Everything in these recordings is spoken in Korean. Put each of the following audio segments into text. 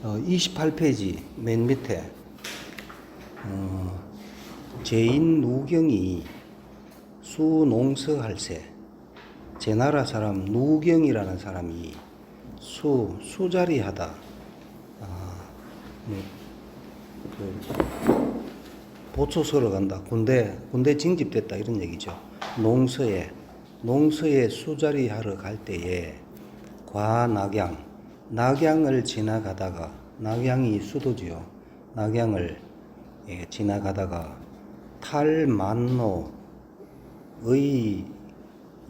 28페이지 맨 밑에 제인 누경이 수농서할세. 제 나라 사람 누경이라는 사람이 수자리하다. 보초서러 간다. 군대 징집됐다 이런 얘기죠. 농서에 수자리하러 갈 때에 낙양을 지나가다가, 낙양이 수도지요. 낙양을 지나가다가 탈만노의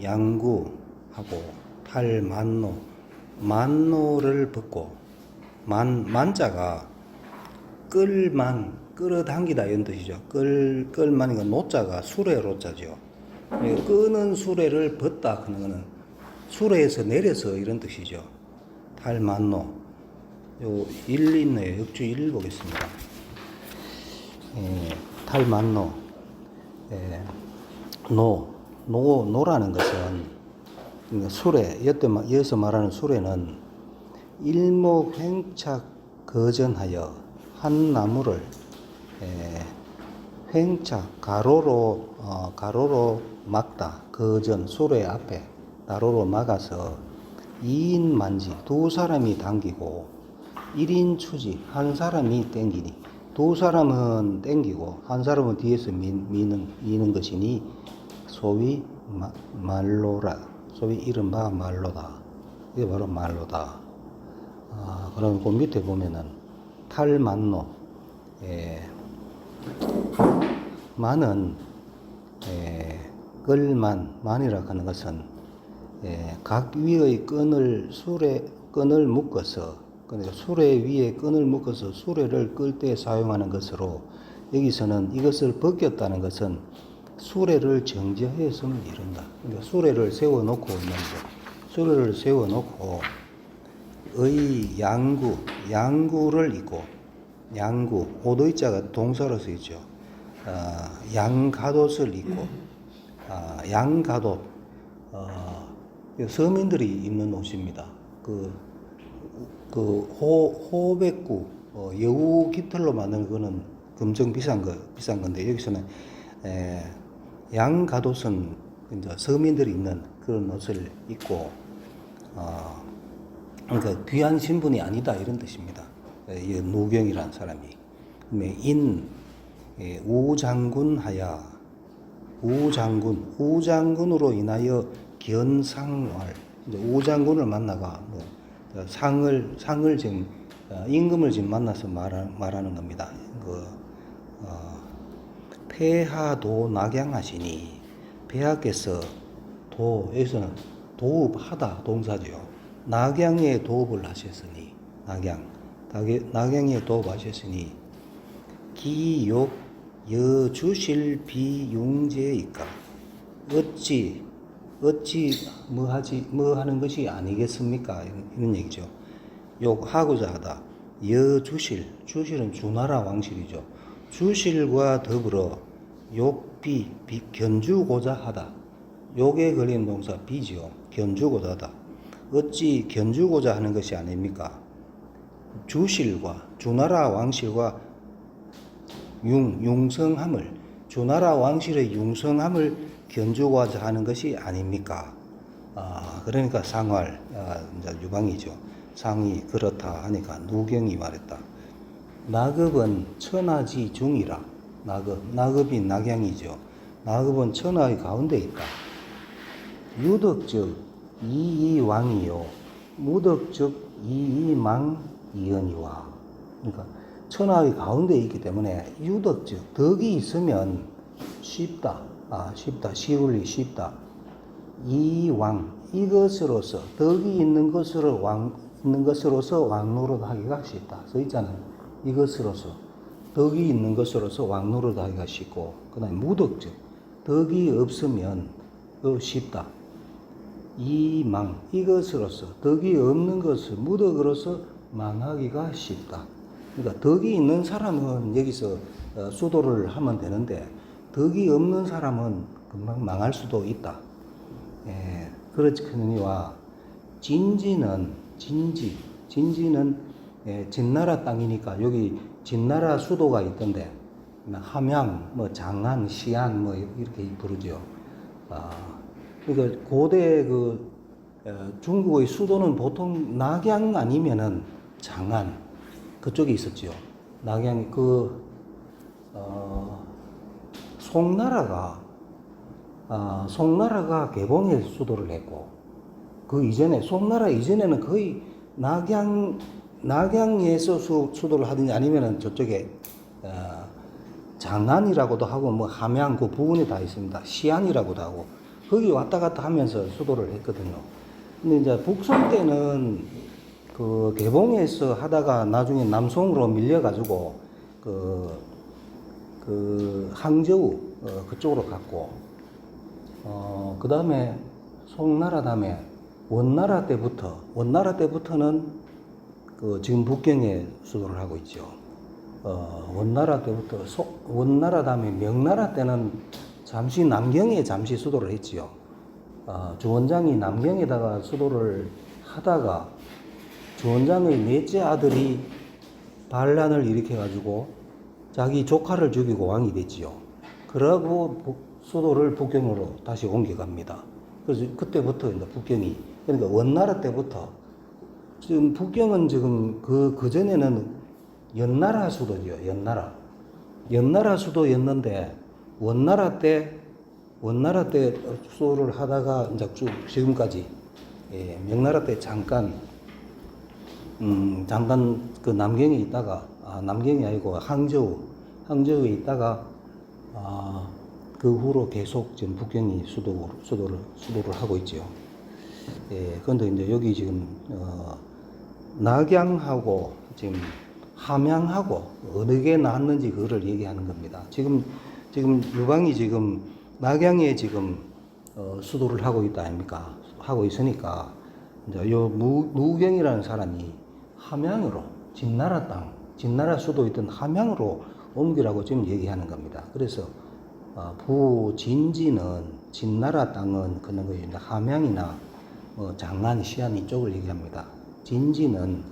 양구하고 만노를 벗고, 만자가 끌어당기다 이런 뜻이죠. 끌만이가 노자가 수레 로자죠. 끄는 수레를 벗다 그런 거는 수레에서 내려서 이런 뜻이죠. 탈만노. 요 1 있네요. 역주 1 보겠습니다. 탈만노. 노라는 것은 수레, 여기서 말하는 수레는 일목횡착 거전하여 한 나무를 횡착 가로로 막다. 거전 수레 앞에 가로로 막아서 2인 만지 두 사람이 당기고 1인 추지 한 사람이 당기니 두 사람은 당기고 한 사람은 뒤에서 미는 것이니 소위 말로라. 소위 이른바 말로다. 이게 바로 말로다. 그럼 그 밑에 보면은 탈만노. 만은 만이라 하는 것은 각 위의 끈을 묶어서, 그러니까 수레 위에 끈을 묶어서 수레를 끌 때 사용하는 것으로, 여기서는 이것을 벗겼다는 것은 수레를 정지하였음을 이룬다. 그러니까 수레를 세워놓고 있는데, 수레를 세워놓고 양구를 입고, 양구, 오도이자가 동사로서 있죠. 양가옷을 입고, 양가옷, 서민들이 입는 옷입니다. 호백구, 여우 깃털로 만든 거는 금정 비싼 건데, 여기서는 양가옷은 이제 서민들이 입는 그런 옷을 입고, 그러니까 귀한 신분이 아니다 이런 뜻입니다. 이 누경이라는 사람이. 우장군으로 인하여 견상활. 이제 우장군을 만나가 상을 지금 임금을 지금 만나서 말하는 겁니다. 폐하도 낙양하시니, 폐하께서 여기서는 도읍하다 동사죠. 낙양에 도읍을 하셨으니, 낙양에 도읍하셨으니 기욕 여주실 비용제이까. 어찌 뭐 하는 것이 아니겠습니까? 이런 얘기죠. 욕하고자 하다. 주실은 주나라 왕실이죠. 주실과 더불어 견주고자 하다. 욕에 걸린 동사 비지요. 견주고자 하다. 어찌 견주고자 하는 것이 아닙니까? 주나라 왕실과 주나라 왕실의 융성함을 견주고자 하는 것이 아닙니까? 그러니까 상활, 이제 유방이죠. 상이 그렇다 하니까 누경이 말했다. 낙읍은 천하지 중이라. 낙읍이 낙양이죠. 낙읍은 천하의 가운데 있다. 유덕즉 이이왕이요, 무덕즉 이이망이언이와. 그러니까 천하의 가운데 있기 때문에 유덕즉 덕이 있으면 쉽다. 쉬울리 쉽다. 이왕, 이것으로서, 덕이 있는 것으로서 왕노릇 하기가 쉽다. 써 있잖아요. 이것으로서, 덕이 있는 것으로서 왕노릇 하기가 쉽고, 그 다음에 무덕즉, 덕이 없으면 쉽다. 이망, 이것으로서, 덕이 없는 것을 무덕으로서 망하기가 쉽다. 그러니까 덕이 있는 사람은 여기서 수도를 하면 되는데, 덕이 없는 사람은 금방 망할 수도 있다. 그렇거니와 진지는 진나라 땅이니까 여기 진나라 수도가 있던데 함양, 뭐 장안, 시안 뭐 이렇게 부르죠. 그러니까 고대 중국의 수도는 보통 낙양 아니면은 장안 그쪽에 있었죠. 낙양 송나라가 개봉의 수도를 했고 그 이전에 송나라 이전에는 거의 낙양에서 수도를 하든지 아니면은 저쪽에 장안이라고도 하고 뭐 함양 그 부근에 다 있습니다. 시안이라고도 하고 거기 왔다 갔다 하면서 수도를 했거든요. 근데 이제 북송 때는 그 개봉에서 하다가 나중에 남송으로 밀려가지고 그 항저우 그쪽으로 갔고 그 다음에 송나라 다음에 원나라 때부터는 그 지금 북경에 수도를 하고 있죠. 원나라 때부터 원나라 다음에 명나라 때는 잠시 남경에 잠시 수도를 했지요. 주원장이 남경에다가 수도를 하다가 주원장의 넷째 아들이 반란을 일으켜가지고 자기 조카를 죽이고 왕이 됐지요. 그러고 수도를 북경으로 다시 옮겨갑니다. 그래서 그때부터 이제 북경이 그러니까 원나라 때부터 지금 북경은 지금 그 전에는 연나라 수도죠. 연나라 수도였는데 원나라 때 수도를 하다가 이제 쭉 지금까지 명나라 때 잠깐 그 남경에 있다가 남경이 아니고 항저우에 있다가 그 후로 계속 지금 북경이 수도를 하고 있죠. 그런데 이제 여기 지금 낙양하고 지금 함양하고 어느 게 낫는지 그거를 얘기하는 겁니다. 지금 유방이 지금 낙양에 지금 수도를 하고 있다 아닙니까? 하고 있으니까 이제 요 무경이라는 사람이 함양으로 진나라 수도 있던 함양으로 옮기라고 지금 얘기하는 겁니다. 그래서 부진지는 진나라 땅은 그런 거예요. 함양이나 장안, 시안 이쪽을 얘기합니다. 진지는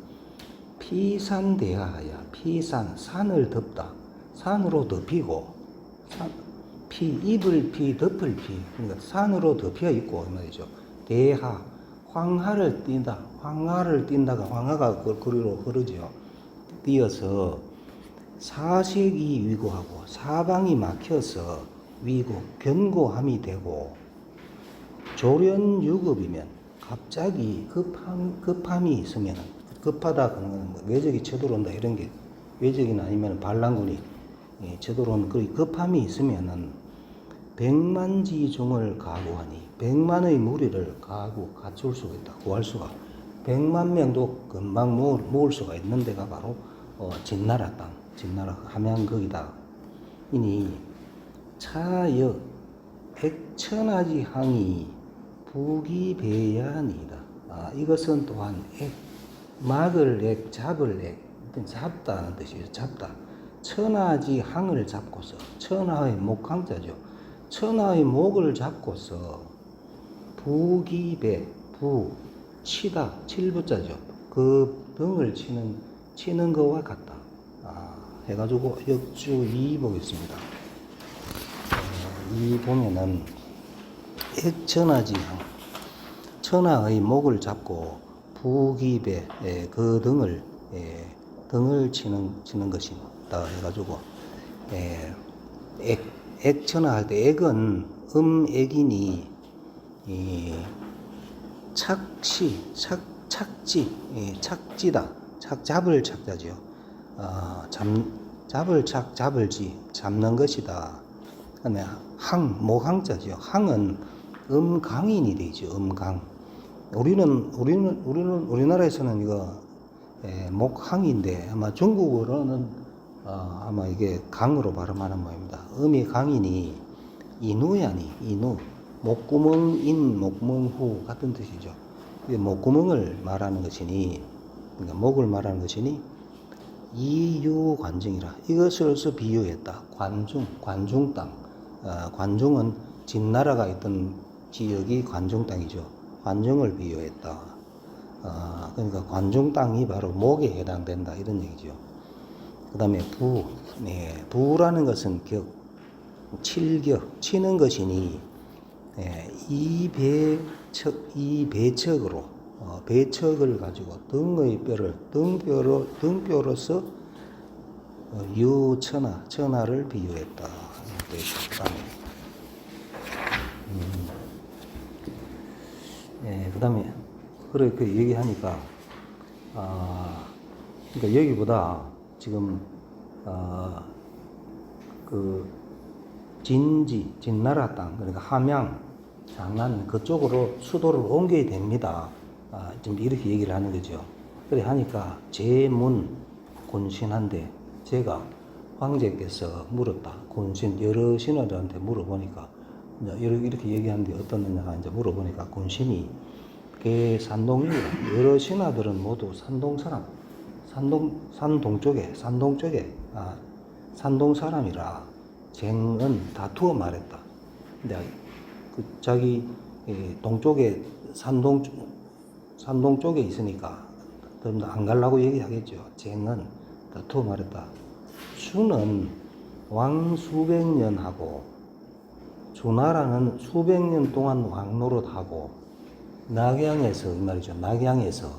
피산대하야, 산을 덮다, 산으로 덮이고, 입을 피, 덮을 피, 그러니까 산으로 덮여 있고 이 말이죠. 대하, 황하를 띈다가 황하가 그리로 흐르죠. 띄어서 사색이 위고하고 사방이 막혀서 위고 견고함이 되고 조련유급이면 갑자기 급함이 있으면 급하다 그러면 외적이 쳐들어온다 이런 게 외적이나 아니면 반란군이 쳐들어오는 그 급함이 있으면은 백만지중을 가구하니 백만의 무리를 갖출 수가 있다. 구할 수가 100만 명도 금방 모을 수가 있는 데가 바로 진나라 땅, 진나라 함양 거기다. 이니 차역 액천하지 항이 부기배야니다. 이것은 또한 막을 액, 잡을 액, 잡다는 뜻이에요. 잡다. 천하지 항을 잡고서 천하의 목항자죠. 천하의 목을 잡고서 부기배, 치다, 칠부자죠. 그 등을 치는 것과 같다. 해가지고 역주 2 보겠습니다. 이 보면은 액천하지 항, 천하의 목을 잡고 부기배, 그 등을 치는 것이다. 해가지고 액천하 할 때 액은 액이니 착지다. 잡을 착자죠. 잡을 잡을지 잡는 것이다. 그다음에 목항자죠. 항은 강인이 되죠. 강. 우리나라에서는 이거 목항인데 아마 중국어로는 아마 이게 강으로 발음하는 모양입니다. 강인이 이누 목구멍인 목멍후 같은 뜻이죠. 목구멍을 말하는 것이니 그러니까 목을 말하는 것이니 이유관중이라 이것으로서 비유했다. 관중 땅. 관중은 진나라가 있던 지역이 관중 땅이죠. 관중을 비유했다. 그러니까 관중 땅이 바로 목에 해당된다 이런 얘기죠. 그 다음에 부, 부라는 것은 격, 치는 것이니 이 배척으로 배척을 가지고 등의 뼈를 등뼈로서 천하를 비유했다. 그다음에 그렇게 얘기하니까 그러니까 여기보다 지금 그 진나라 땅 그러니까 함양, 장안 그쪽으로 수도를 옮겨야 됩니다. 좀 이렇게 얘기를 하는 거죠. 그래 하니까 제문 곤신한데 제가 황제께서 물었다. 곤신 여러 신하들한테 물어보니까 이렇게 얘기하는데 어떻느냐 이제 물어보니까 곤신이 그 산동입니다. 여러 신하들은 모두 산동 사람, 산동 쪽에 산동 사람이라 쟁은 다투어 말했다. 근데 그 자기 동쪽에 산동 쪽에 있으니까 안 가려고 얘기하겠죠. 쟁은 다투어 말했다. 수는 왕 수백 년 하고 주나라는 수백 년 동안 왕 노릇하고 낙양에서 이 말이죠. 낙양에서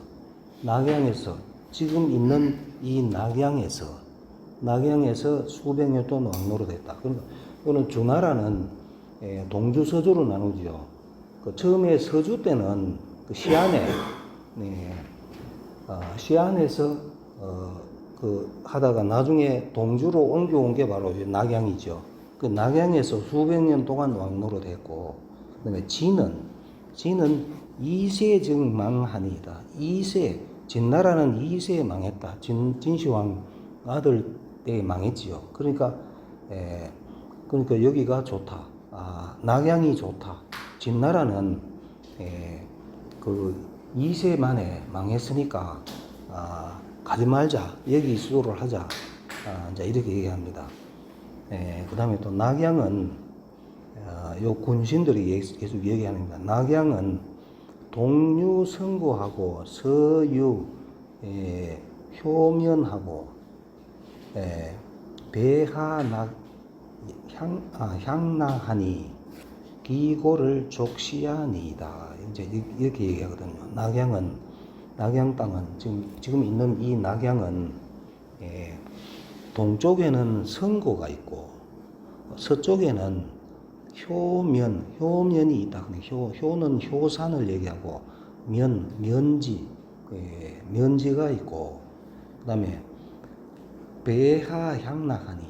지금 있는 이 낙양에서 수백 년 동안 왕 노릇했다. 그러니까 이거는 주나라는 동주 서주로 나누죠. 그 처음에 서주 때는 그 시안에서 그 하다가 나중에 동주로 옮겨온 게 바로 낙양이죠. 그 낙양에서 수백 년 동안 왕노릇 했고, 그다음에 진은 2세 망하니이다. 2세 진나라는 2세에 망했다. 진시황 아들 때에 망했지요. 그러니까 여기가 좋다. 낙양이 좋다. 진나라는 그 2세 만에 망했으니까 가지 말자. 여기 수도를 하자. 이제 이렇게 얘기합니다. 그 다음에 또 낙양은 요 군신들이 계속 얘기하는 겁니다. 낙양은 동유 성구하고 서유 효면하고 배하 향나하니 기고를 족시하니이다. 이제 이렇게 얘기하거든요. 낙양 땅은 지금 있는 이 낙양은 동쪽에는 성고가 있고 서쪽에는 효면이 있다. 효는 효산을 얘기하고 면지가 있고 그다음에 배하 향락하니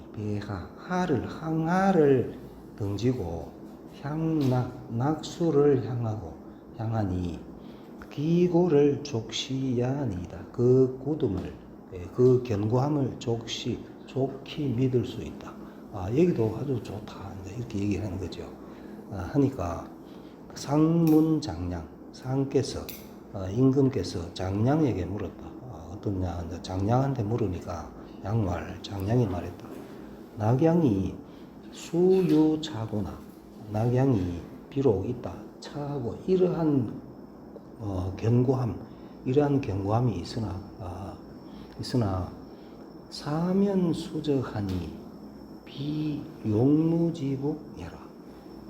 항하를 등지고 낙수를 향하니 기고를 족시야니이다. 그 굳음을 그 견고함을 좋게 믿을 수 있다. 여기도 아주 좋다. 이렇게 얘기하는 거죠. 하니까 상문장량 상께서 임금께서 장량에게 물었다. 어떠냐? 장량한테 물으니까 장량이 말했다. 낙양이 수유차구나. 낙양이 비록 있다. 차하고 이러한 견고함이 있으나 사면수적하니 비용무지국이라.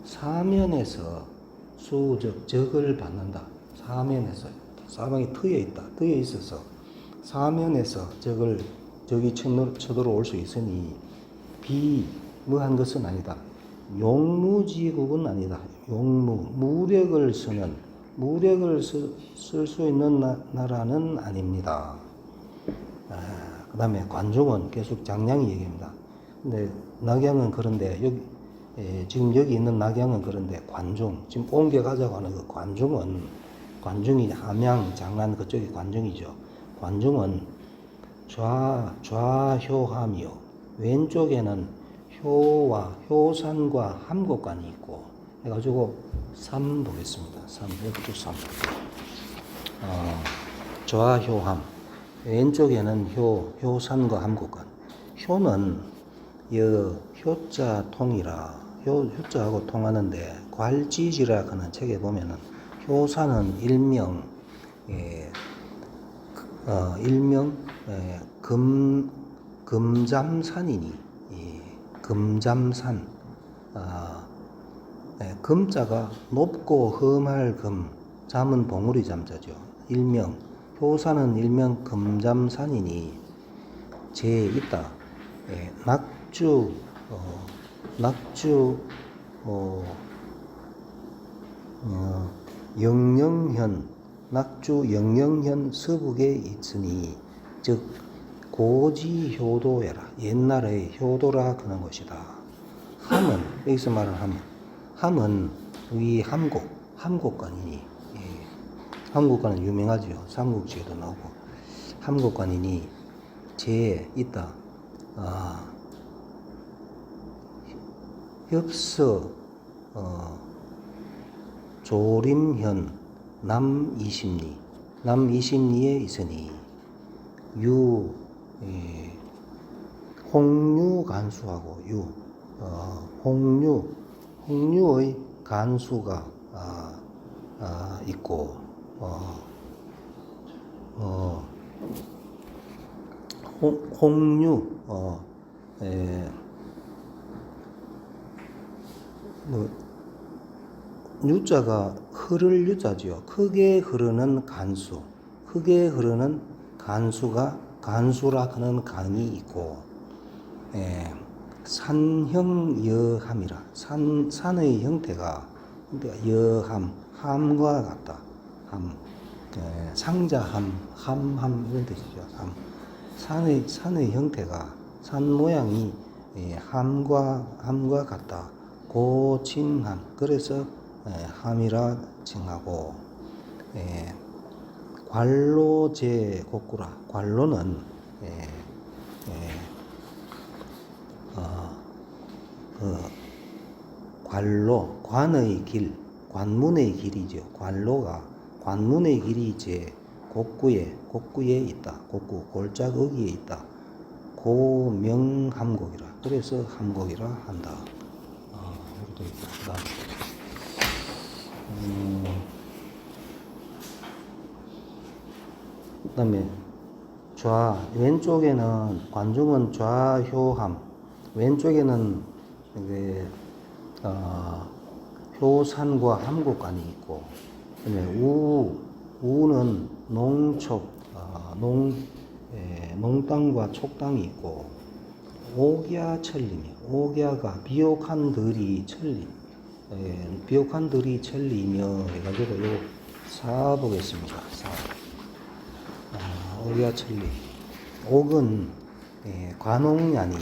사면에서 적을 받는다. 사방이 트여 있어서 사면에서 적이 쳐들어올 수 있으니 뭐한 것은 아니다. 용무지국은 아니다. 무력을 쓸 수 있는 나라는 아닙니다. 그 다음에 관중은 계속 장량이 얘기합니다. 근데 낙양은 그런데 지금 여기 있는 낙양은 그런데 지금 옮겨가자고 하는 그 관중이 함양, 장안 그쪽이 관중이죠. 관중은 좌효함이요. 왼쪽에는 효산과 함곡간이 있고 해가지고 3 보겠습니다. 3. 좌효함. 왼쪽에는 효산과 함곡간. 효는 효자 통이라 효자하고 통하는데 괄지지라 하는 책에 보면은 효산은 일명 일명 금잠산이니 금잠산 금자가 높고 험할 금, 잠은 봉우리 잠자죠. 일명 효사는 일명 금잠산이니 제 있다. 낙주 영영현 낙주 영영현 서북에 있으니 즉 고지 효도여라. 옛날의 효도라 그런 것이다. 함은 여기서 말하는 함은 위 함곡관이니 함곡관은 유명하죠. 삼국지에도 나오고 함곡관이니 제 있다. 협서 조림현 남이십리에 있으니 홍류 간수하고 홍류의 간수가 있고 홍류 유자가 흐를 유자지요. 크게 흐르는 간수, 크게 흐르는 간수라 하는 강이 있고, 산형여함이라 산의 형태가 함과 같다. 상자함, 이런 뜻이죠. 산의 형태가 산 모양이 함과 같다. 고칭함, 그래서 함이라 칭하고, 관로제 곡구라. 관로는 관의 길, 관문의 길이죠. 관문의 길이 이제 곡구에 있다. 곡구 골짜기에 있다. 고명함곡이라. 그래서 함곡이라 한다. 여기도 있다. 그다음에 왼쪽에는 관중은 좌효함, 왼쪽에는 효산과 함곡관이 있고, 그다음에 우는 농땅과 촉땅이 있고, 옥야천림이, 옥야가 비옥한 들이 천리며 해가지고 이거 사보겠습니다. 옥야천리. 옥은 관옥냐니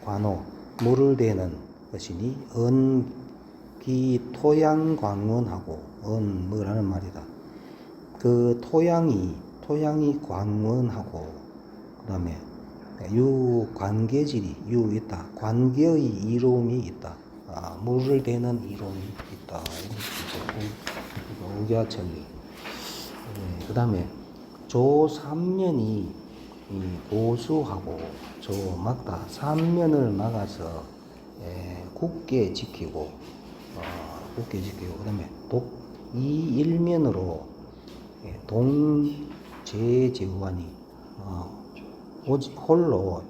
관옥 물을 대는 것이니 은기 토양광원하고 뭐라는 말이다. 그 토양이 광원하고 그다음에 관계질이 있다. 관계의 이로움이 있다. 물을 대는 이로움이 있다. 옥야천리. 그다음에 조삼면이 고수하고 막다. 삼면을 막아서 굳게 지키고 그다음에 이 일면으로 동제제후하니 오직 홀로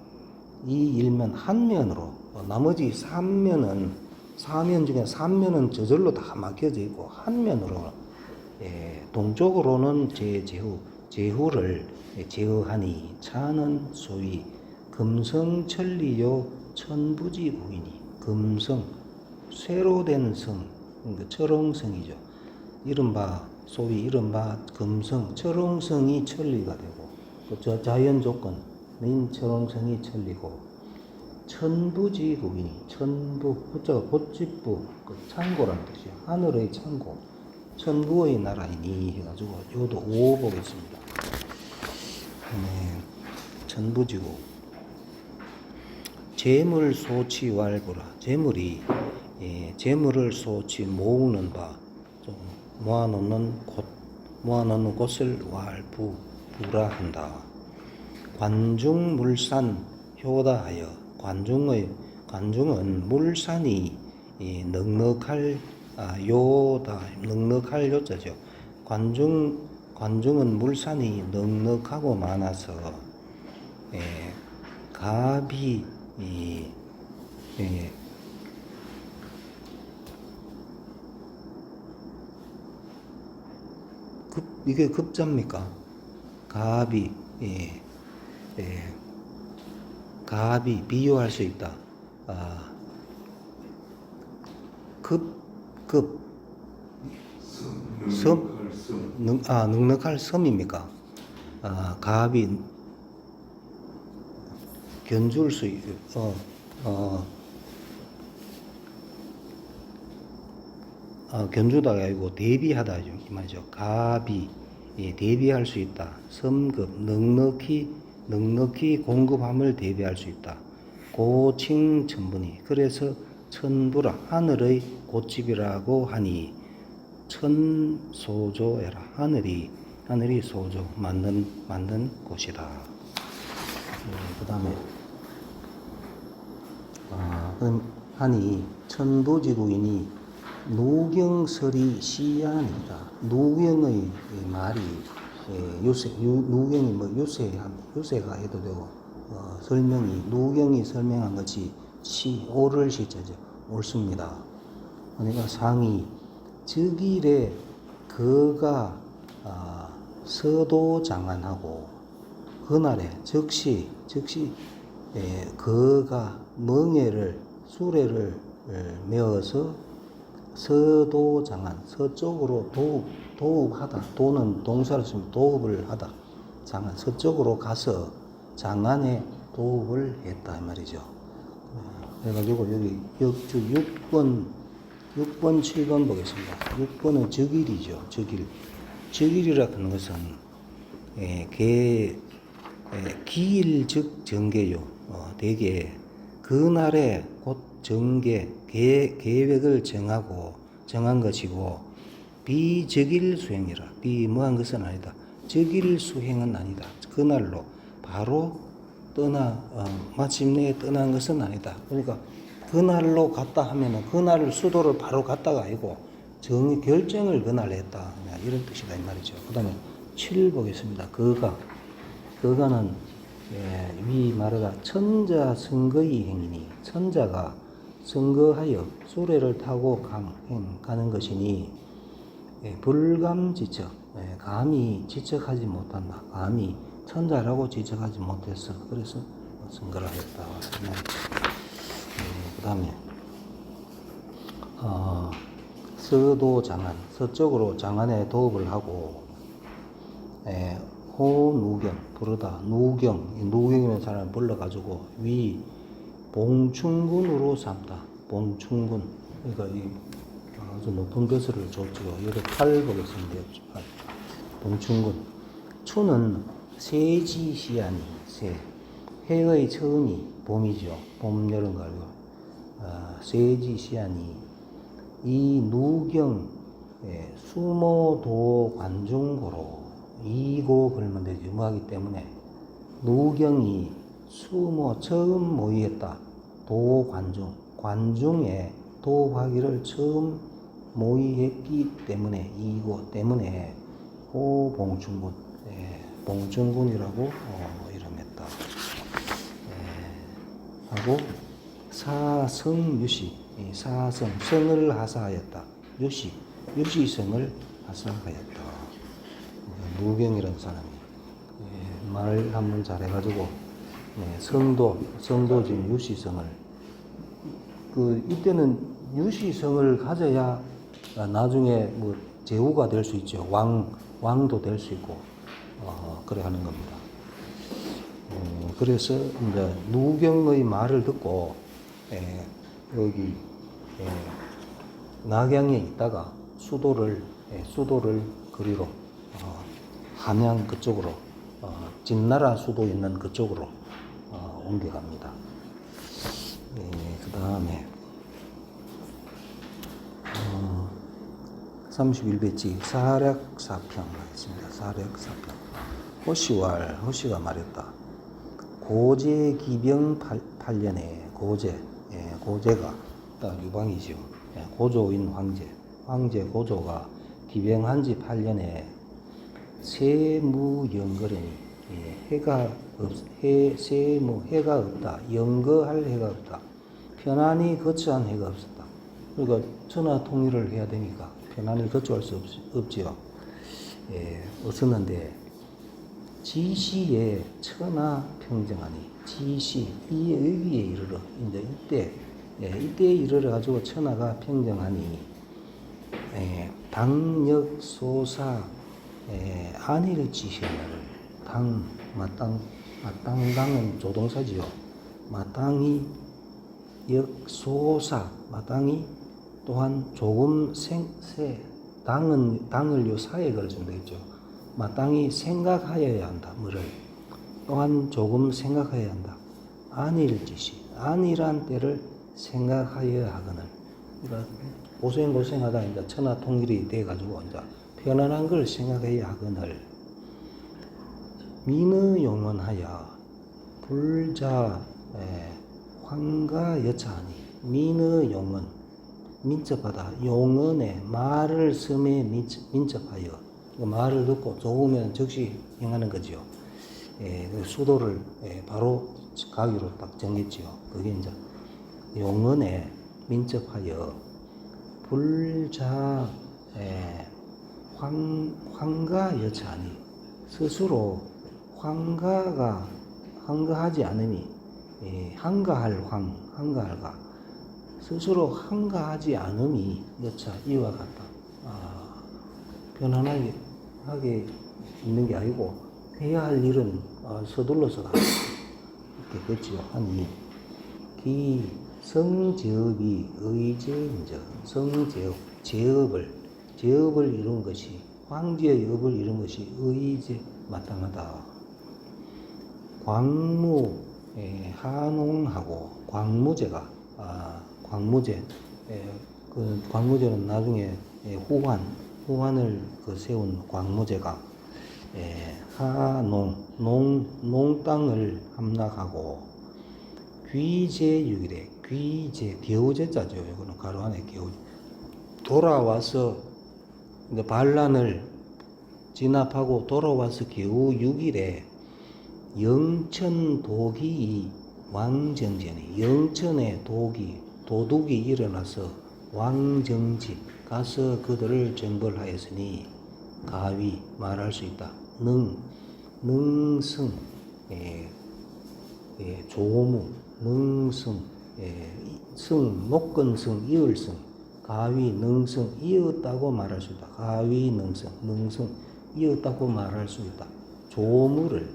이 일면 한 면으로 나머지 사면 중에 3면은 저절로 다 막혀져 있고 한 면으로 동쪽으로는 제후를 제어하니 차는 소위 금성천리요 천부지구이니 금성 쇠로 된 성, 철옹성이죠. 소위 이른바 금성 철옹성이 천리가 되고 또 자연 조건인 철옹성이 천리고 천부지구이니 천부 부자가 보집부 창고라는 뜻이요. 하늘의 창고 천부의 나라이니 해가지고 요도 5 보겠습니다. 천부지구. 재물 소치 왈부라. 재물을 소치 모으는 바, 좀 모아놓는 곳을 부라 한다. 관중물산 효다하여. 관중은 물산이 넉넉할 요자죠. 관중은 물산이 넉넉하고 많아서 갑이 이게 급자입니까? 갑이 갑이 비유할 수 있다. 넉넉할 섬입니까? 갑이 견줄 수 견주다가 아니고 대비하다 이 말이죠. 갑이 대비할 수 있다. 섬급 넉넉히 공급함을 대비할 수 있다. 고칭천분이 그래서 천부라 하늘의 고집이라고 하니 천소조에라 하늘이 소조 만든 곳이다. 그 다음에 그럼 하니 천부지구이니 누경설이 시안이라. 누경의 말이 누경이 뭐 요새가 해도 되고 설명이 누경이 설명한 것이 옳을 시자죠. 옳습니다. 그러니까 상이 즉일에 그가 서도장안하고 그날에 즉시 그가 멍에를 수레를 메어서 서도장안 서쪽으로 도읍하다. 도는 동사를 쓰면 도읍을 하다. 장안 서쪽으로 가서 장안에 도읍을 했다 이 말이죠. 그래가지고 여기 역주 6번 7번 보겠습니다. 6번은 즉일이죠. 즉일이라 하는 것은 기일 즉 정계요. 대개 그날에 곧 계획을 정한 것이고 비적일 수행이라. 비무한 것은 아니다. 적일 수행은 아니다. 그날로 바로 마침내 떠난 것은 아니다. 그러니까 그날로 갔다 하면은 그날 수도를 바로 갔다가 아니고 결정을 그날 했다. 이런 뜻이다 이 말이죠. 그 다음에 7 보겠습니다. 그가는 위 말하다 천자 선거의 행이니 천자가 선거하여 수레를 타고 가는 것이니 불감지척 감히 지척하지 못한다. 감히 천자라고 지척하지 못했어. 그래서 선거를 했다. 그 다음에 서도장안 서쪽으로 장안에 도읍을 하고 호누경 부르다. 누경이면 사람을 불러가지고 위 봉충군으로 삼다. 봉충군 그러니까 이 아주 높은 벼슬을 줬죠. 여기 8 보겠습니다. 봉충군 추는 세지시아니 해의 처음이 봄이죠. 봄 여름 가을 세지시아니 이 누경 수모도 관중고로 이고 그러면 되지. 유무하기 때문에 누경이 처음 모의했다. 관중에 도화기를 처음 모의했기 때문에 이고 때문에 호봉충군 봉충군이라고 이름했다. 하고 사성유시 성을 하사하였다. 유시성을 하사하였다. 누경이라는 사람이 말 한번 잘해가지고 성도 지금 유시성을 이때는 유시성을 가져야 나중에 뭐 제후가 될 수 있죠. 왕도 될 수 있고 그래 하는 겁니다. 그래서 이제 누경의 말을 듣고 여기 낙양에 있다가 수도를 그리로 함양 그쪽으로 진나라 수도 있는 그쪽으로 옮겨갑니다. 그 다음에 31배지 사략사평 하겠습니다. 사략사평 호시가 말했다. 고제 기병 8년에 고제가 유방이죠. 고조인 황제 고조가 기병한 지 8년에 세무연거래니 해가 세무 해가 없다. 연거할 해가 없다. 편안히 거처한 해가 없었다. 그러니까 천하 통일을 해야 되니까 편안히 거처할 수 없지요. 없었는데 지시에 천하 평정하니 지시 이 여기에 이르러 이제 이때에 이르러 가지고 천하가 평정하니 당역소사 안일을 지시하는 마땅당은 조동사지요. 마땅히 역소사 마땅히 또한 조금 당을 요 사에 걸어주면 되겠죠. 마땅히 생각하여야 한다. 뭐를 또한 조금 생각하여야 한다. 안일 지시 안일한 때를 생각하여야 하거늘. 그러니까 고생하다 이제 천하 통일이 돼 가지고 이제 편안한 걸 생각해야 하거늘. 민의용언하여 불자 황가 여차하니 민의용언 민첩하다. 용언에 말을 섬에 민첩하여 말을 듣고 좋으면 즉시 행하는 거지요. 수도를 바로 가기로 딱 정했지요. 그게 이제 용언에 민첩하여 불자 황가 여차하니 스스로 황가하지 않으니 한가할가 스스로 한가하지 않음이 여차 이와 같다. 편안하게 있는 게 아니고 해야 할 일은 서둘러서 이렇게 됐지요. 아니 기 성제업이 의제인저 제업을 이룬 것이 황제의 업을 이룬 것이 의제 마땅하다. 광무 한홍하고 광무제가 광무제 그 광무제는 나중에 후환을 세운 광무제가 농땅을 함락하고 귀제육이래. 귀제 겨우제자죠. 이거는 가로 안에 겨우 돌아와서 이제 반란을 진압하고 돌아와서 겨우 6일에 영천도기 왕정전이 영천에 도둑이 일어나서 왕정지 가서 그들을 정벌하였으니 가위 말할 수 있다. 능성 조무 능성 녹건성 이을성 가위 능성 이었다고 말할 수 있다. 가위 능성 이었다고 말할 수 있다. 조무를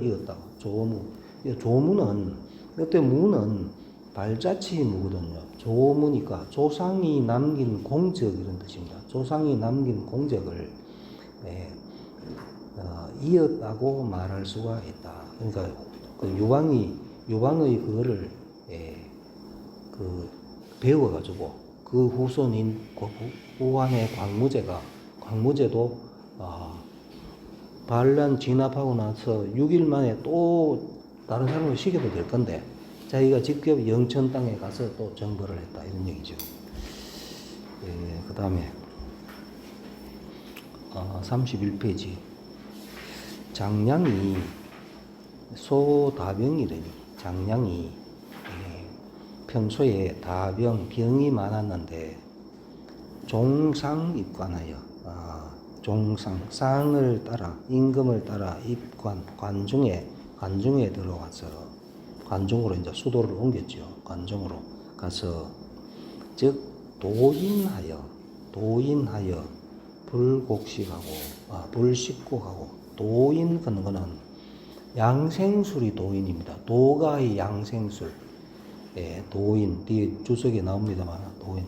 이었다고. 조무는 그때 무는 발자취 무거든요. 조무니까 조상이 남긴 공적 이런 뜻입니다. 조상이 남긴 공적을 이었다고 말할 수가 있다. 그러니까 그 유방의 그거를 배워가지고 그 후손인 후한의 광무제도 반란 진압하고 나서 6일 만에 또 다른 사람을 시켜도 될 건데 자기가 직접 영천 땅에 가서 또 정벌을 했다 이런 얘기죠. 그 다음에 31페이지 장량이 소다병이라니 장량이 평소에 병이 많았는데 종상 입관하여 상을 따라 임금을 따라 관중에 들어가서 관중으로 이제 수도를 옮겼죠. 관중으로 가서 즉 도인하여 불식곡하고 도인 그런 거는 양생술이 도인입니다. 도가의 양생술 도인 뒤에 주석에 나옵니다만 도인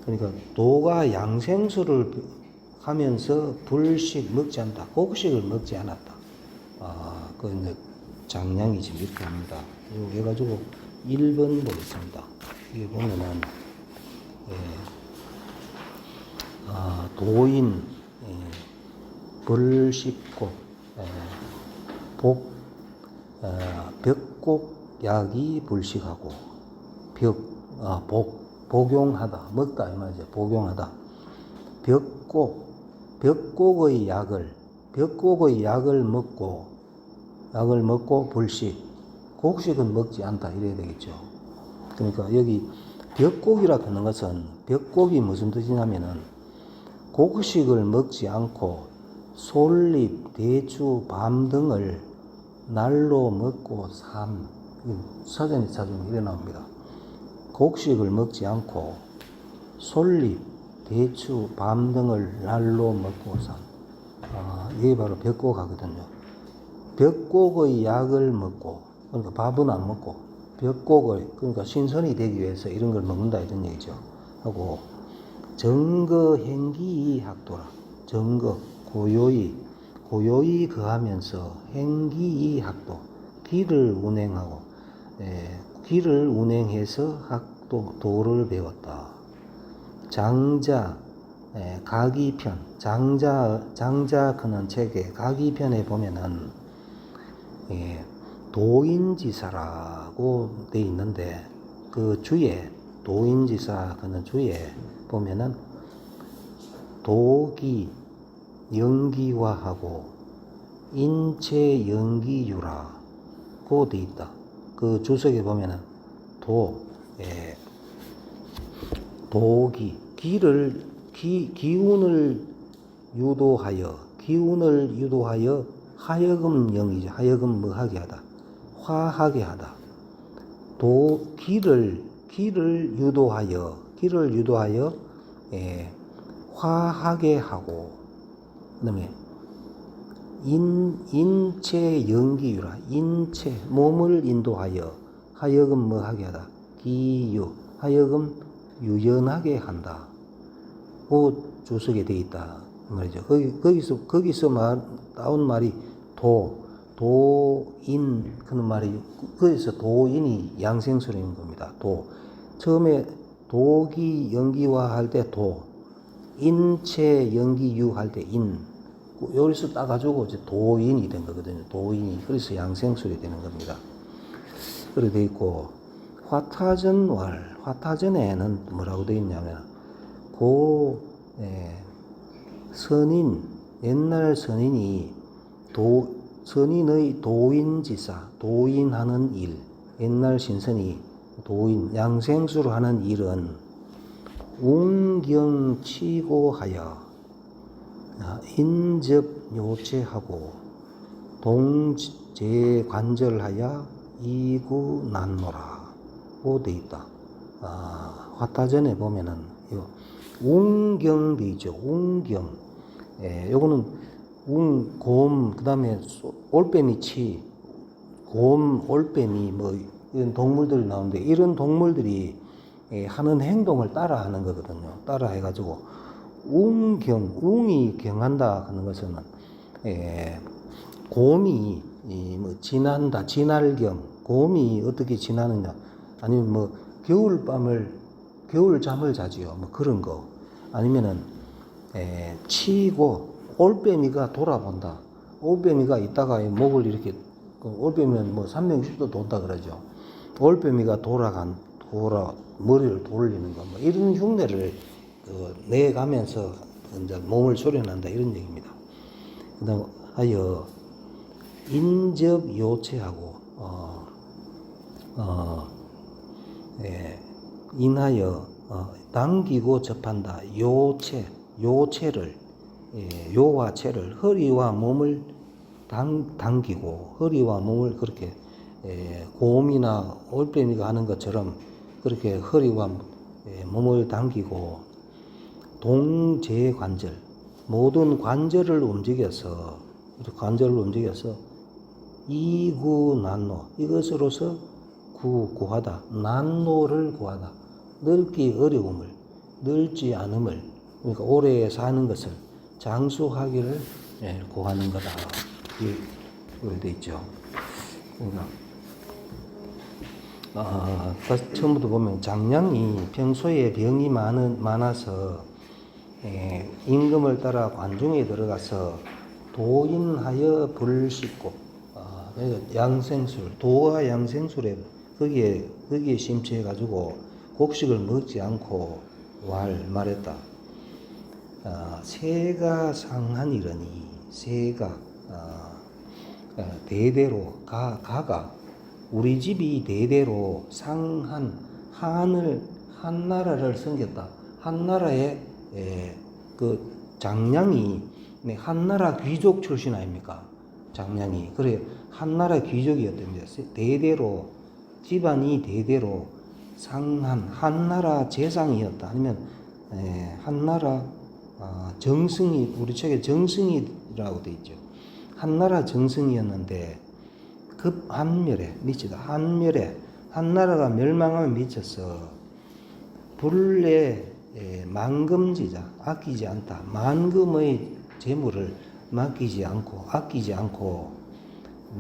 그러니까 도가 양생술을 하면서 불식 먹지 않다. 곡식을 먹지 않았다. 그 이제 장량이 지금 이렇게 합니다. 이거 해가지고 1번 보겠습니다. 이게 보면은 도인 불식곡 벽곡약이 불식하고 복용하다 먹다 이 말이죠. 복용하다 벽곡 벽곡의 약을 먹고 불식, 곡식은 먹지 않다 이래야 되겠죠. 그러니까 여기 벽곡이라 하는 것은 벽곡이 무슨 뜻이냐면은 곡식을 먹지 않고 솔잎, 대추, 밤 등을 날로 먹고 삼. 서전에 찾으면 이래 나옵니다. 곡식을 먹지 않고 솔잎, 대추, 밤 등을 날로 먹고 삼. 이게 바로 벽곡하거든요. 벽곡의 약을 먹고, 그러니까 밥은 안 먹고 벽곡을, 그러니까 신선이 되기 위해서 이런 걸 먹는다 이런 얘기죠. 하고 정거 행기 학도라. 정거 고요히 거하면서 행기 학도, 길을 운행해서 학도, 도를 배웠다. 장자 가기편, 장자 그는 책에 가기편에 보면은 도인지사라고 돼 있는데 그 주에 도인지사 그는 주에 보면은 도기 연기화하고 인체 연기유라고 돼 있다. 그 주석에 보면은 도기 기운을 유도하여 하여금 영이죠. 하여금 뭐하게 하다. 화하게 하다. 길을 유도하여 화하게 하고, 그다음에 인체 연기유라. 인체 몸을 인도하여 하여금 뭐하게 하다. 기유 하여금 유연하게 한다. 그 주석에 되어 있다 말이죠. 거기서 나온 말이 도인 그런 말이, 거기서 도인이 양생술인 겁니다. 처음에 도기 연기화 할 때 인체 연기유 할 때 여기서 따가지고 이제 도인이 된 거거든요. 도인이. 그래서 양생술이 되는 겁니다. 그렇게 되어 있고, 화타전에는 뭐라고 되어 있냐면, 옛날 선인이 선인의 도인하는 일, 옛날 신선이 양생수로 하는 일은 웅경치고하여 인접요체하고 동제관절하여 이구난노라고 돼 있다. 화타전에 보면은 웅경도 있죠. 웅경. 요거는 곰, 그 다음에 올빼미 곰, 올빼미, 이런 동물들이 나오는데, 이런 동물들이 하는 행동을 따라 하는 거거든요. 따라 해가지고, 웅이 경한다 하는 것은, 곰이, 지난다, 지날경, 곰이 어떻게 지나느냐, 아니면 겨울잠을 자지요. 그런 거. 아니면은, 치고, 올빼미가 돌아본다. 올빼미가 있다가 목을 이렇게, 올빼미는 360도 돈다 그러죠. 올빼미가 머리를 돌리는 거, 이런 흉내를 내가면서 이제 몸을 수련한다 이런 얘기입니다. 그다음 하여 인접 요체하고 인하여 당기고 접한다. 요체를 요와 체를 허리와 몸을 당기고, 허리와 몸을 그렇게 곰이나 올빼미가 하는 것처럼 그렇게 허리와 몸을 당기고, 동제관절, 모든 관절을 움직여서 이구난노, 이것으로서 구하다, 난노를 구하다, 넓기 어려움을, 넓지 않음을, 그러니까 오래 사는 것을 장수하기를 구하는 거다. 이렇게 되어 있죠. 그러니까 처음부터 보면 장량이 평소에 병이 많아서 임금을 따라 관중에 들어가서 도인하여 불 씻고, 양생술, 도와 양생술에 거기에 심취해가지고 곡식을 먹지 않고 말했다. 새가 상하니러니 새가 대대로 가가 우리 집이 대대로 상한 한 나라를 섬겼다. 한 나라의 그 장량이 한 나라 귀족 출신 아닙니까? 장량이 그래 한 나라 귀족이었답니다. 대대로 집안이 대대로 상한 한 나라 재상이었다. 아니면 한 나라 정승이 우리 책에 정승이라고 돼 있죠. 한 나라 정승이었는데 급한멸에 미치다. 한멸에 한 나라가 멸망하면 미쳐서 불에 만금지자 아끼지 않다. 만금의 재물을 아끼지 않고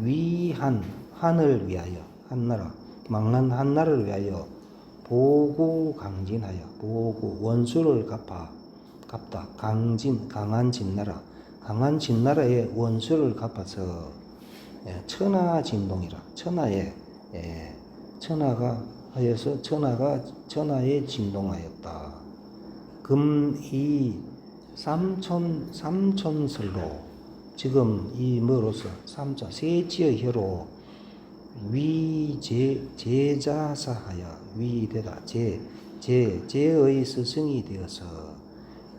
위한 한을 위하여 한 나라 망한 한 나라를 위하여 보고 강진하여 보고 원수를 갚다. 강한 진나라의 원수를 갚아서 천하진동이라 천하가 하여서 천하에 진동하였다. 금이 삼천설로 지금 이 뭐로서 삼자 세지의 혀로 제자사하여 위되다 제의 스승이 되어서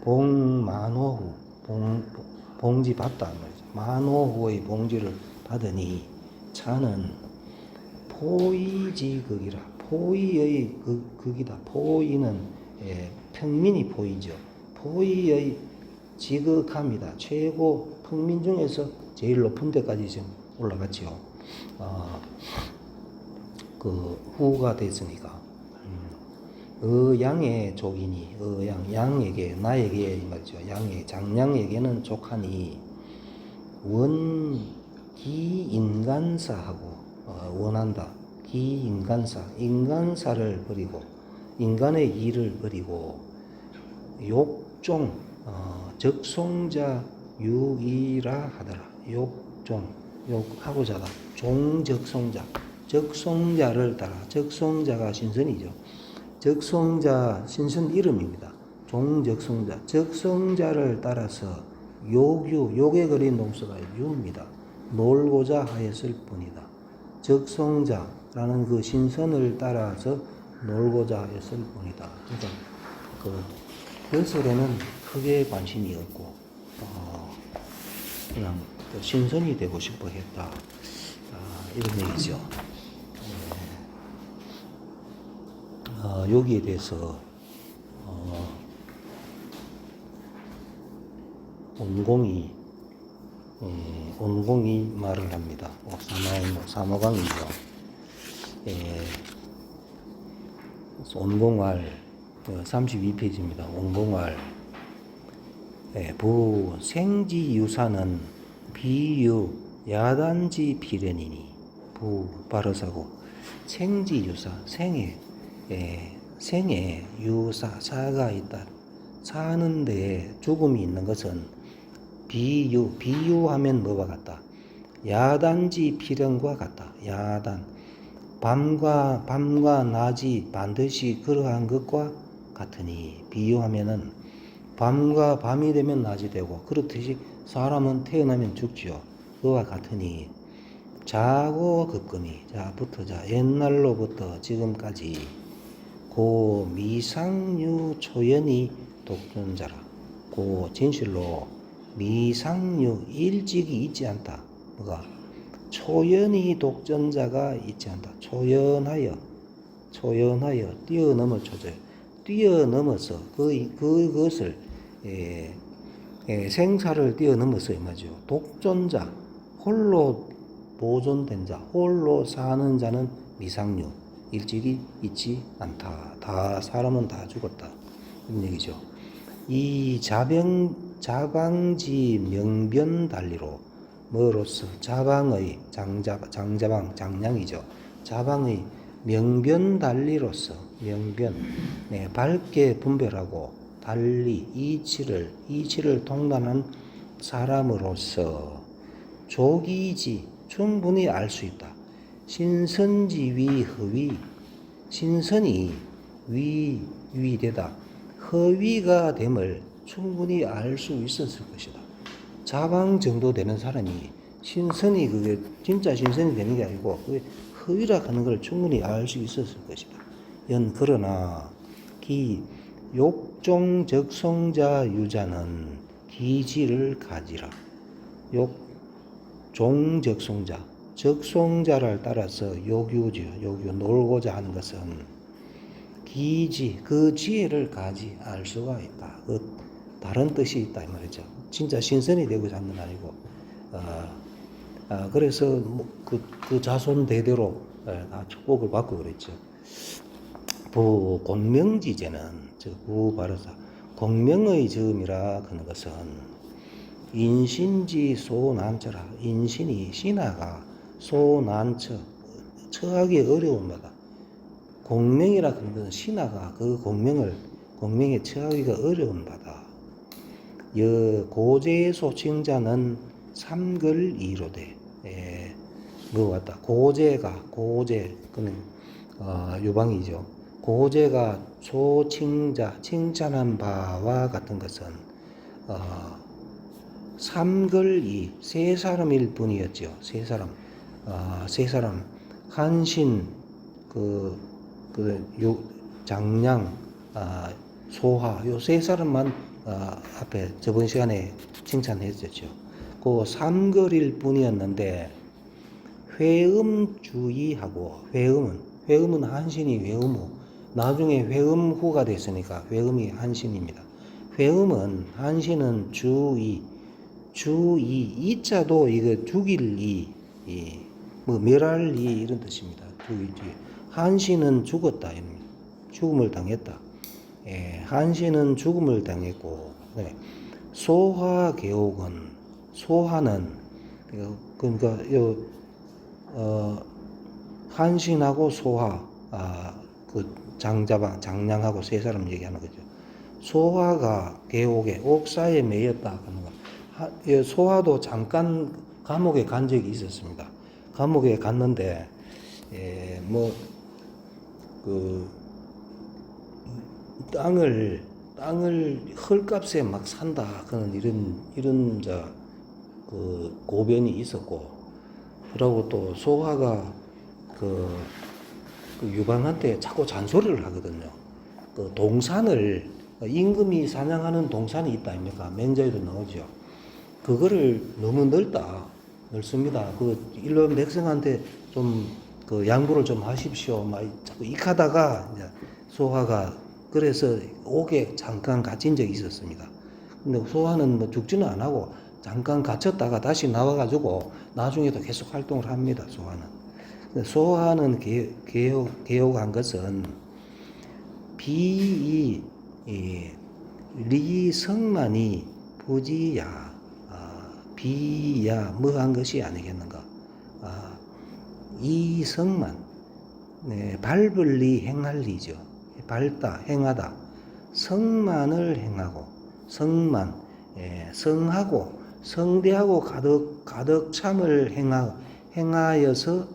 봉만호후 봉지 받다 말이죠. 만호후의 봉지를 받으니 차는 포의지극이라 포의의 극이다. 포의는 평민이 포의죠. 포의의 지극함이다. 최고 평민 중에서 제일 높은 데까지 지금 올라갔죠. 그 후가 됐으니까 양의 족이니 양에게 나에게 이 말이죠. 양의 장량에게는 족하니 기인간사하고 원한다. 인간사를 버리고 인간의 일을 버리고 욕종 적송자 유이라 하더라. 욕하고자 하다. 적송자를 따라. 적송자가 신선이죠. 적송자 신선 이름입니다. 종적송자 적송자를 따라서 욕에 그린 동서가 유입니다. 놀고자 하였을 뿐이다. 적송자라는 그 신선을 따라서 놀고자 하였을 뿐이다. 그러니까 그 설에는 크게 관심이 없고 그냥 신선이 되고 싶어 했다. 이런 얘기죠. 여기에 대해서 온공이 말을 합니다. 사모강이죠. 온공할 32페이지입니다. 온공할 부 생지유사는 비유 야단지 필연이니 부 바로사고 생지유사 생에 사가 있다. 사는데 죽음이 있는 것은 비유하면 뭐와 같다. 야단지 필연과 같다. 야단 밤과 낮이 반드시 그러한 것과 같으니 비유하면은 밤과 밤이 되면 낮이 되고 그렇듯이 사람은 태어나면 죽지요. 그와 같으니 자고 급거니 자부터 옛날로부터 지금까지 고 미상류 초연이 독존자라. 고 진실로 미상류 일찍이 있지 않다. 뭐가 초연이 독존자가 있지 않다. 초연하여 뛰어넘어서 그것을 생사를 뛰어넘어서 말이죠. 독존자 홀로 보존된 자 홀로 사는 자는 미상류 일찍이 있지 않다. 다 사람은 다 죽었다. 이런 얘기죠. 이 자방지 명변 달리로 뭐로서 자방의 장량이죠. 자방의 명변 달리로서 명변 밝게 분별하고 달리 이치를 통달한 사람으로서 족이지 충분히 알 수 있다. 신선지 위허위 신선이 위되다. 허위가 됨을 충분히 알 수 있었을 것이다. 자방 정도 되는 사람이 신선이 그게 진짜 신선이 되는 게 아니고 그게 허위라 하는 걸 충분히 알 수 있었을 것이다. 그러나 기 욕종적송자 유자는 기지를 가지라. 욕종적송자 적송자를 따라서 욕유지요. 욕유 놀고자 하는 것은 기지 그 지혜를 가지 알 수가 있다. 그 다른 뜻이 있다 이 말이죠. 진짜 신선이 되고자 하는 건 아니고 그래서 그 자손 대대로 다 축복을 받고 그랬죠. 공명지제는 부바르사 공명의 즈음이라 하는 것은 인신지 소난처라. 인신이 신하가 소난처 처하기 어려운 바다. 공명이라 하는 것은 신하가 그 공명에 처하기가 어려운 바다. 고제의 소칭자는 삼글이로되 왔다. 고제 그는 유방이죠. 고제가 소칭자 칭찬한 바와 같은 것은 삼글이 세 사람일 뿐이었죠. 세 사람 한신 장량 소하 요 세 사람만 앞에 저번 시간에 칭찬했었죠. 그 삼글일 뿐이었는데 회음주의하고 회음은 한신이 회음후 나중에 회음후가 됐으니까 회음이 한신입니다. 회음은 한신은 주의 이자도 이거 죽일 멸할 이런 뜻입니다. 한신은 죽었다 이런 죽음을 당했다. 한신은 죽음을 당했고 소화는 그러니까 한신하고 소화 그 장량하고 세 사람 얘기하는 거죠. 소화가 개옥에 옥사에 매였다 하는 거. 소화도 잠깐 감옥에 간 적이 있었습니다. 감옥에 갔는데 땅을 헐값에 막 산다 그런 이런 고변이 있었고, 그러고 또 소화가 그 유방한테 자꾸 잔소리를 하거든요. 그 동산을 임금이 사냥하는 동산이 있다 아닙니까? 맹자에도 나오죠. 그거를 너무 넓습니다. 그 일반 백성한테 좀 그 양보를 좀 하십시오. 막 자꾸 익하다가 이제 소화가 그래서 옥에 잠깐 갇힌 적이 있었습니다. 근데 소화는 뭐 죽지는 안 하고 잠깐 갇혔다가 다시 나와가지고 나중에도 계속 활동을 합니다. 소화는 개옥한 것은 리성만이 부지야 비야 뭐한 것이 아니겠는가. 이성만 밟을리 행할리죠. 밟다 행하다 성만을 행하고 성하고 성대하고 가득 참을 행하여서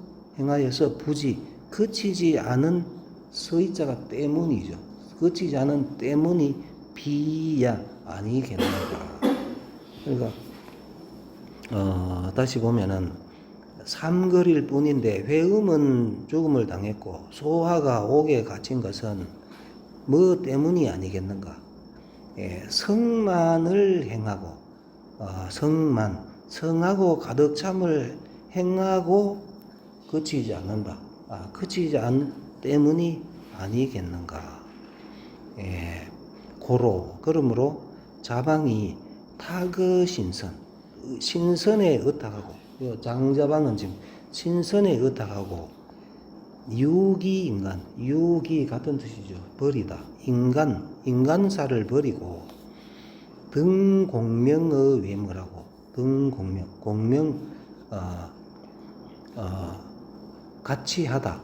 부지 그치지 않은 서의자가 때문이죠. 그치지 않은 때문이 비야 아니겠는가. 그러니까 다시 보면은 삼거리일 뿐인데 회음은 죽음을 당했고 소화가 옥에 갇힌 것은 뭐 때문이 아니겠는가. 성만을 행하고 성하고 가득 참을 행하고 그치지 않는다. 그치지 않은 때문이 아니겠는가. 그러므로 자방이 신선에 의탁하고, 장자방은 지금 신선에 의탁하고, 유기 같은 뜻이죠. 버리다. 인간사를 버리고, 등공명의 외모라고, 같이 하다.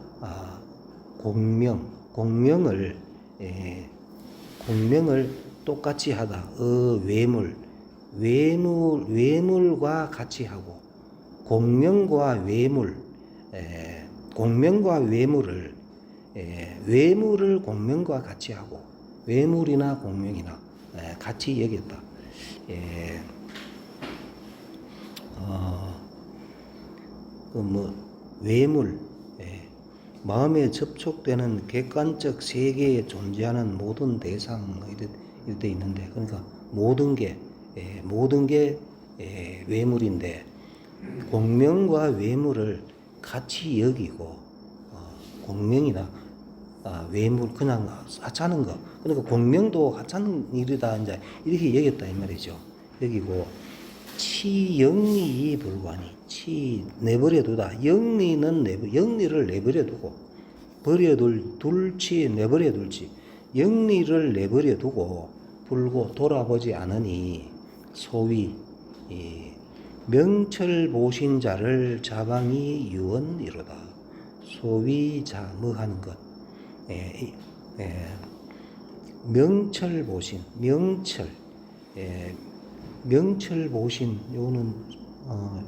공명을 똑같이 하다. 외물과 같이 하고, 공명과 외물을 외물을 공명과 같이 하고, 외물이나 공명이나 같이 여겼다. 외물, 마음에 접촉되는 객관적 세계에 존재하는 모든 대상 이렇게 있는데, 그러니까 모든 게 외물인데, 공명과 외물을 같이 여기고, 공명이나 외물 그냥 하찮은 거, 그러니까 공명도 하찮은 일이다 이제 이렇게 여겼다 이 말이죠. 여기고 치영리이 불관이, 치 내버려두다. 영리를 내버려두고, 둘치 내버려둘지, 영리를 내버려두고 불고 돌아보지 않으니 소위 명철보신자를 자방이 유언이로다. 소위 뭐 하는 것, 명철보신, 명철보신, 요거는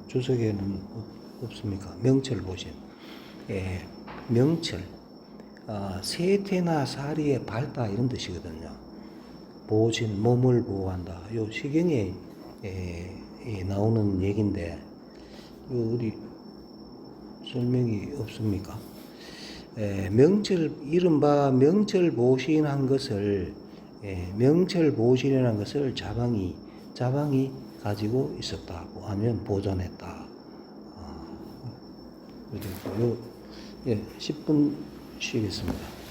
주석에는 없습니까? 명철보신, 명철, 세태나 사리에 밝다 이런 뜻이거든요. 보신, 몸을 보호한다. 요 시경에 나오는 얘기인데, 우리 설명이 없습니까? 이른바 명철보신한 것을, 명철보신이라는 것을 자방이 가지고 있었다고 하면 보존했다. 그리고 10분 쉬겠습니다.